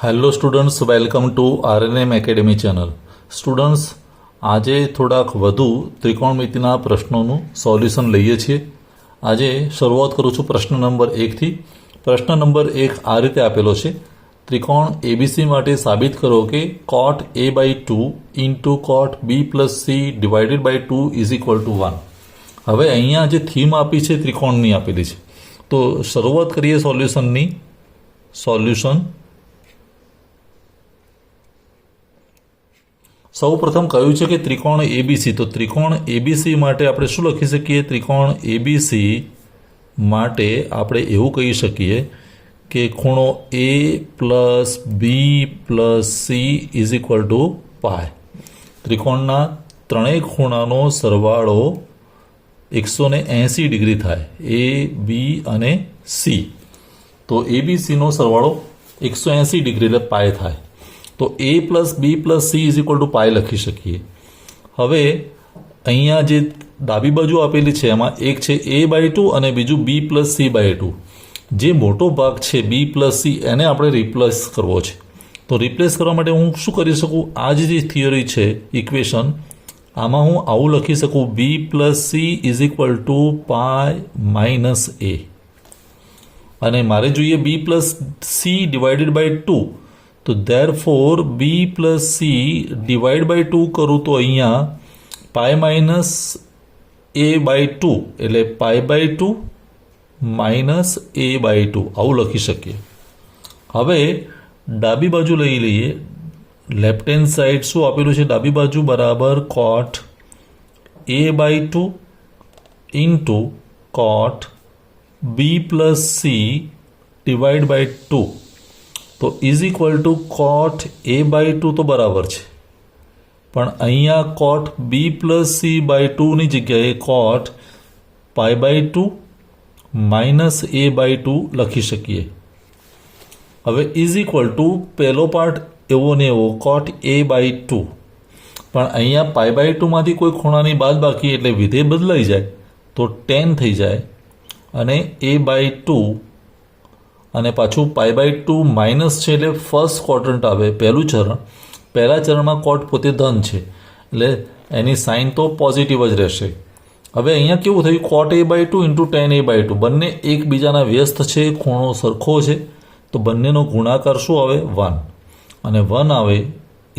Hello students, welcome to RNM academy channel. Students, આજે થોડાક વધુ ત્રિકોણમિતિના પ્રશ્નોનું સોલ્યુશન લઈએ છીએ. આજે શરૂઆત કરું છું પ્રશ્ન નંબર 1થી. પ્રશ્ન નંબર 1 આ રીતે આપેલો છે: ત્રિકોણ એબીસી માટે સાબિત કરો કે cot a/2 into cot b+c divided by 2 is equal to 1. હવે અહીંયા જે થીમ આપી છે ત્રિકોણની આપેલી છે, તો શરૂઆત કરીએ સોલ્યુશનની. સૌ પ્રથમ કહ્યું છે કે ત્રિકોણ એબીસી, તો ત્રિકોણ એબીસી માટે આપણે શું લખી શકીએ? ત્રિકોણ એબીસી માટે આપણે એવું કહી શકીએ કે ખૂણો A plus B plus C is equal to pi. ત્રિકોણના ત્રણેય ખૂણાનો સરવાળો 180 ડિગ્રી થાય, એ બી અને સી. તો એબીસીનો સરવાળો 180 ડિગ્રી એટલે પાય થાય. તો A plus B plus C is equal to pi લખી શકીએ. હવે અહીંયા જે ડાબી બાજુ આપેલી છે એમાં એક છે a/2 અને બીજું b+c/2. જે મોટો ભાગ છે બી પ્લસ સી એને આપણે રિપ્લેસ કરવો છે. તો રિપ્લેસ કરવા માટે હું શું કરી શકું? આ જે થિયરી છે ઇક્વેશન, આમાં હું આવું લખી શકું: b+c is equal to pi minus A. અને મારે જોઈએ b+c ડિવાઇડેડ બાય 2, તો ધેરફોર b+c ડિવાઇડ બાય 2 કરું તો અહીંયા પાય માઇનસ a/2 એટલે પાય/2 માઇનસ a/2 આવું લખી શકીએ. હવે ડાબી બાજુ લઈ લઈએ. લેફ્ટ હેન્ડ સાઈડ શું આપેલું છે? ડાબી બાજુ બરાબર cot a/2 into cot b+c divide by 2, તો is equal two cot a/2 તો બરાબર છે, પણ અહીંયા cot b+c/2ની જગ્યાએ cot પાય/2 માઇનસ a/2 લખી શકીએ. હવે ઇઝ ઇક્વલ ટુ પહેલો પાર્ટ એવો ને એવો cot a/2, પણ અહીંયા પાય/2માંથી કોઈ ખૂણાની બાદ બાકી એટલે વિધેય બદલાઈ જાય તો tan થઈ જાય, અને a/2 અને પાછું પાય/2 માઇનસ છે એટલે ફર્સ્ટ ક્વોડ્રન્ટ આવે, પહેલું ચરણ. પહેલા ચરણમાં કોટ પોતે ધન છે એટલે એની સાઇન તો પોઝિટિવ જ રહેશે. હવે અહીંયા કેવું થયું? cot a/2 into tan a/2 બંને એકબીજાના વ્યસ્ત છે, ખૂણો સરખો છે, તો બંનેનો ગુણાકાર શું આવે? 1. અને 1 આવે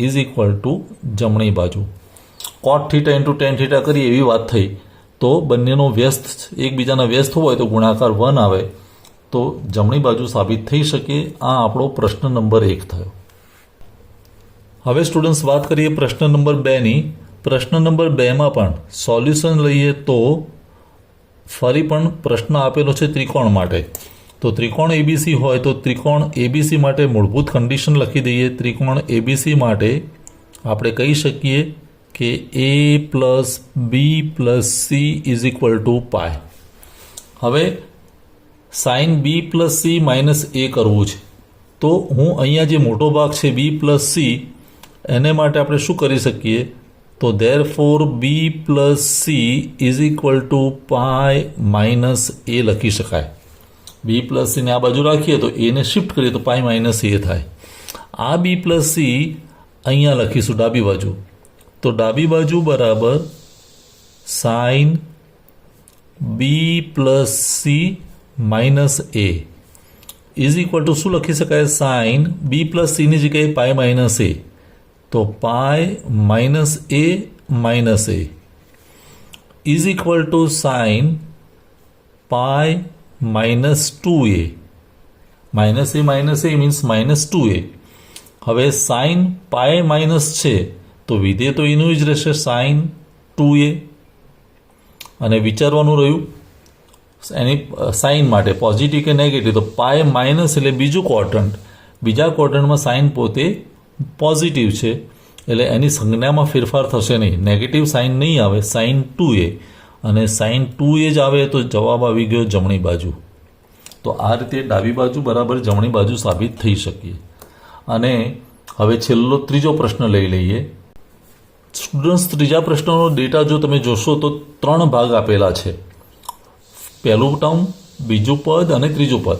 ઇઝ ઇક્વલ ટુ જમણી બાજુ cot theta into tan theta કરીએ એવી વાત થઈ, તો બંનેનો વ્યસ્ત એકબીજાના વ્યસ્ત હોય તો ગુણાકાર 1 આવે, તો જમણી બાજુ સાબિત થઈ શકે. આ આપણો પ્રશ્ન નંબર 1 થયો. હવે સ્ટુડન્ટ્સ વાત કરીએ પ્રશ્ન નંબર 2ની. પ્રશ્ન નંબર 2માં પણ સોલ્યુશન લઈએ તો ફરી પણ પ્રશ્ન આપેલો છે ત્રિકોણ માટે. તો ત્રિકોણ એબીસી હોય તો ત્રિકોણ એબીસી માટે મૂળભૂત કન્ડિશન લખી દઈએ. ત્રિકોણ એબીસી માટે આપણે કહી શકીએ કે a plus B plus C is equal to pi. હવે sine B plus C minus A કરવું છે, તો હું અહીંયા જે મોટો ભાગ છે b+c એને માટે આપણે શું કરી શકીએ? તો therefore b+c is equal to pi minus A લખી શકાય. b+cને આ બાજુ રાખીએ તો એને શિફ્ટ કરીએ તો પાય માઇનસ એ થાય. આ b+c અહીંયા લખીશું ડાબી બાજુ, તો ડાબી બાજુ બરાબર sine b+c minus A is equal to શું લખી શકાય? સાઇન b+cની જગ્યાએ પાય માઇનસ એ, તો પાય minus A is equal two sign pi minus 2a. Minus A means minus 2a. હવે સાઇન પાય માઇનસ છે તો વિધેય તો એનું જ રહેશે, સાઇન 2a. અને વિચારવાનું રહ્યું એની સાઇન માટે પોઝિટિવ કે નેગેટિવ, તો પાય માઇનસ એટલે બીજું ક્વોડ્રન્ટ, બીજા ક્વોડ્રન્ટમાં સાઇન પોતે પોઝિટિવ છે એટલે એની સંજ્ઞામાં ફેરફાર થશે નહીં, નેગેટિવ સાઇન નહીં આવે, સાઇન 2a. અને સાઇન 2a જ આવે તો જવાબ આવી ગયો જમણી બાજુ. તો આ રીતે ડાબી બાજુ બરાબર જમણી બાજુ સાબિત થઈ શકીએ. અને હવે છેલ્લો ત્રીજો પ્રશ્ન લઈ લઈએ. સ્ટુડન્ટ્સ, ત્રીજા પ્રશ્નનો ડેટા જો તમે જોશો તો 3 ભાગ આપેલા છે. પહેલું ટર્મ, બીજું પદ અને ત્રીજું પદ.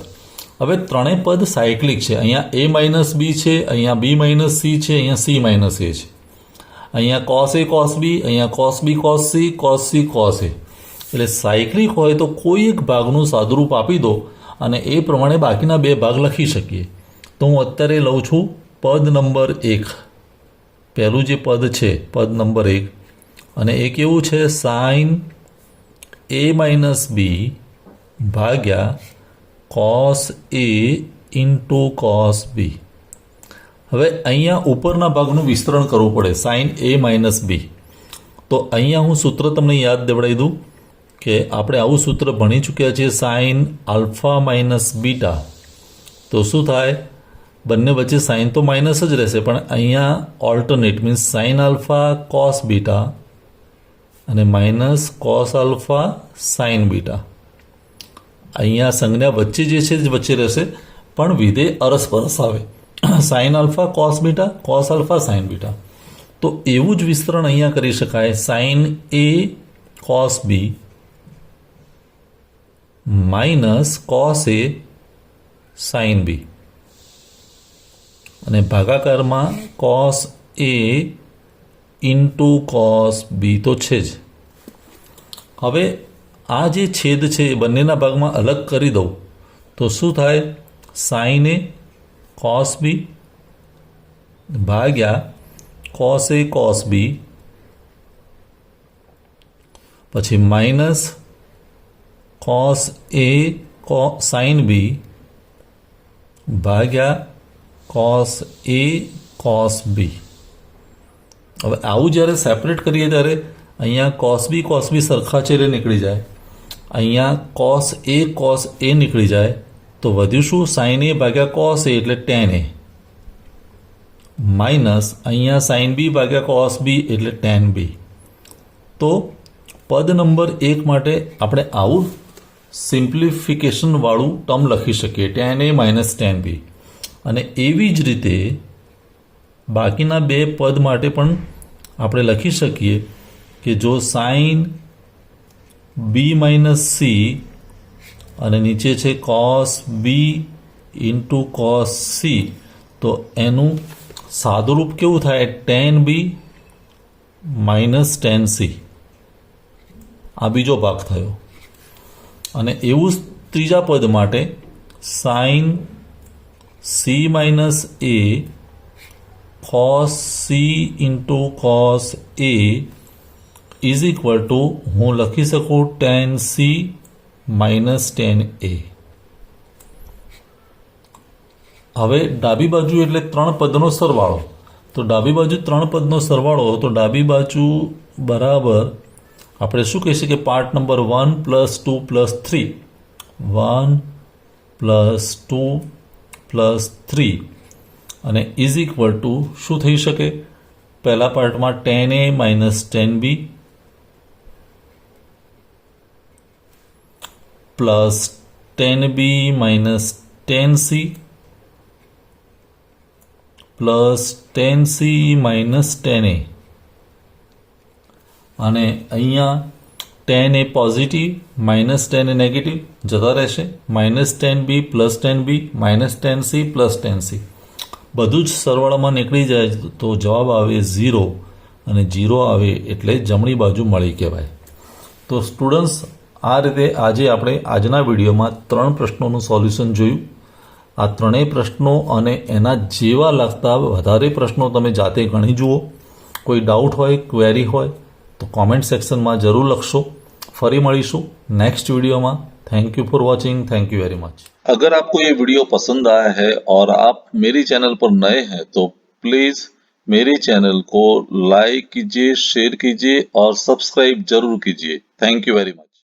હવે ત્રણેય પદ સાયક્લિક છે. અહીંયા a માઇનસ બી છે, અહીંયા b માઇનસ સી છે, અહીંયા c માઇનસ a છે. અહીંયા cos a cos b, અહીંયા cos b cos c, cos c cos a. એટલે સાયક્લિક હોય તો કોઈ એક ભાગનું સાદુરૂપ આપી દો અને એ પ્રમાણે બાકીના બે ભાગ લખી શકીએ. તો હું અત્યારે લઉં છું પદ નંબર 1. પહેલું જે પદ છે પદ નંબર 1, અને એ કેવું છે? સાઇન a માઇનસ બી ભાગ્યા cos a into cos b. હવે અહીંયા ઉપરના ભાગનું વિસ્તરણ કરવું પડે, સાઇન a માઇનસ બી. તો અહીંયા હું સૂત્ર તમને યાદ દેવડાવી દઉં કે આપણે આવું સૂત્ર ભણી ચૂક્યા છીએ, સાઇન આલ્ફા માઇનસ બીટા. તો શું થાય? બંને વચ્ચે સાઇન તો માઇનસ જ રહેશે, પણ અહીંયા alternate means sine alpha cos beta અને minus cos alpha sine beta. અહીંયા સંજ્ઞા વચ્ચે જે છે વચ્ચે રહેશે, પણ વિધેય અરસપરસ આવે. Sine alpha cos beta, cos alpha sine beta. તો એવું જ વિસ્તરણ અહીંયા કરી શકાય, sine A cos B minus cos A sine B, અને ભાગાકારમાં cos A into cos B તો છે જ. હવે આ જે છેદ છે એ બંનેના ભાગમાં અલગ કરી દઉં તો શું થાય? સાઇન એ કોસ બી ભાગ્યા કોસ એ કોસ બી, પછી minus cos A sine B ભાગ્યા કોસ એ કોસ બી. હવે આવું જ્યારે સેપરેટ કરીએ ત્યારે અહીંયા કોસ બી સરખા છેડે નીકળી જાય, અહીંયા કોસ એ નીકળી જાય, તો વધ્યું શું? સાઇન એ ભાગ્યા કોસ એ એટલે ટેન એ, માઇનસ અહીંયા સાઇન બી ભાગ્યા કોસ બી એટલે ટેન બી. તો પદ નંબર 1 માટે આપણે આવું સિમ્પ્લિફિકેશનવાળું ટર્મ લખી શકીએ, ટેન એ માઇનસ ટેન બી. અને એવી જ રીતે બાકીના બે પદ માટે પણ આપણે લખી શકીએ કે જો સાઇન બી માઇનસ સી અને નીચે છે cos B into cos C, તો એનું સાદુરૂપ કેવું થાય? Ten B minus ten C. આ બીજો ભાગ થયો. અને એવું જ ત્રીજા પદ માટે sign C minus A cos C into cos A is equal two હું લખી શકું ટેન સી માઇનસ ટેન એ. હવે ડાબી બાજુ એટલે 3 પદનો સરવાળો. તો ડાબી બાજુ 3 પદનો સરવાળો, તો ડાબી બાજુ બરાબર આપણે શું કહી શકીએ? Part number 1 plus 2 plus 3, 1 plus 2 plus 3, અને ઇઝ ઇક્વલ ટુ શું થઈ શકે? પહેલા પાર્ટમાં tan A minus tan B plus tan B minus ten C plus tan C minus tan A, અને અહીંયા tan A positive minus tan A negative જતા રહેશે, minus tan B plus tan B minus ten C plus tan C. બધું જ સરવાળામાં નીકળી જાય તો જવાબ આવે 0, અને 0 આવે એટલે જમણી બાજુ મળી કહેવાય. તો સ્ટુડન્ટ્સ, આ રીતે આજે આપણે આજના વિડીયોમાં 3 પ્રશ્નોનું સોલ્યુશન જોયું. આ ત્રણેય પ્રશ્નો અને એના જેવા લાગતા વધારે પ્રશ્નો તમે જાતે ગણી જુઓ. કોઈ ડાઉટ હોય, ક્વેરી હોય तो कमेंट सेक्शन में जरूर लखशो. फरी मळीशुं नेक्स्ट वीडियो में. Thank you for watching. Thank you very much. अगर आपको ये वीडियो पसंद आया है और आप मेरी चैनल पर नए हैं तो प्लीज मेरे चैनल को लाइक कीजिए, शेयर कीजिए और सब्सक्राइब जरूर कीजिए. Thank you very much.